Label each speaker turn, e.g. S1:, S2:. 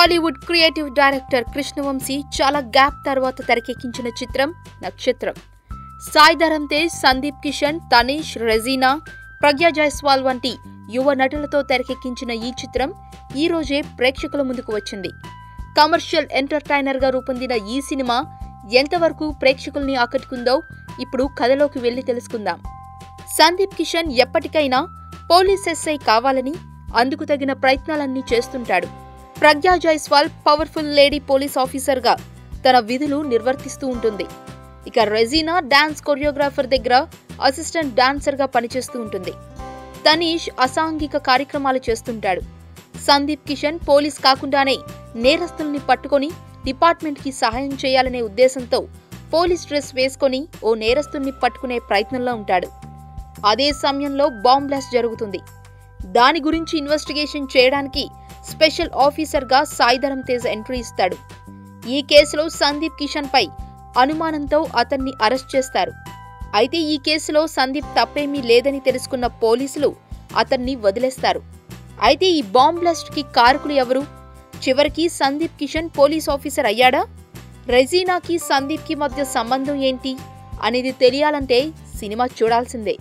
S1: Tollywood creative director Krishna Vamsi చాలా gap తర్వాత తెరకెక్కించిన చిత్రం నక్షత్రం. సాయి ధరమ్ తేజ్, సందీప్ కిషన్, తనీష్, రెజీనా, ప్రజ్ఞా జైస్వాల్ వంటి యువ నటులతో తెరకెక్కించిన ఈ చిత్రం ఈ రోజే ప్రేక్షకుల ముందుకు వచ్చింది. కమర్షియల్ ఎంటర్టైనర్ గా రూపొందిన ఈ సినిమా ఎంతవరకు ప్రేక్షకుల్ని ఆకట్టుకుందో ఇప్పుడు కథలోకి వెళ్లి తెలుసుకుందాం. సందీప్ కిషన్ ఎప్పటికైనా పోలీస్ ఎస్ఐ కావాలని అందుకు తగిన ప్రయత్నాలన్నీ చేస్తుంటాడు. Pragya Jaiswal powerful lady police officer గా తన విధులు నిర్వర్తిస్తూ ఉంటుంది. ఇక రెజీనా డాన్స్ కొరియోగ్రాఫర్ దగ్గర అసిస్టెంట్ డాన్సర్ గా పనిచేస్తూ ఉంటుంది. తనీష్ అసాంఘిక కార్యక్రమాలు చేస్తుంటాడు. సందీప్ కిషన్ పోలీస్ కాకుండానే నేరస్తుల్ని పట్టుకొని డిపార్ట్మెంట్ కి సహాయం చేయాలనే ఉద్దేశంతో పోలీస్ డ్రెస్ వేసుకొని ఓ నేరస్తుల్ని పట్టుకునే ప్రయత్నంలో ఉంటాడు. అదే సమయంలో బాంబ్ బ్లాస్ట్ జరుగుతుంది. దాని గురించి ఇన్వెస్టిగేషన్ చేయడానికి స్పెషల్ ఆఫీసర్ గా సాయి ధరమ్ తేజ్ ఎంట్రీ ఇస్తాడు. ఈ కేసులో సందీప్ కిషన్ పై అనుమానంతో అతన్ని అరెస్ట్ చేస్తారు. అయితే ఈ కేసులో సందీప్ తప్పేమీ లేదని తెలుసుకున్న పోలీసులు అతన్ని వదిలేస్తారు. అయితే ఈ బాంబ్ బ్లాస్ట్ కి కారకులు ఎవరు? చివరికి సందీప్ కిషన్ పోలీస్ ఆఫీసర్ అయ్యాడా? రెజీనాకి సందీప్ కి మధ్య సంబంధం ఏంటి అనేది తెలియాలంటే సినిమా చూడాల్సిందే.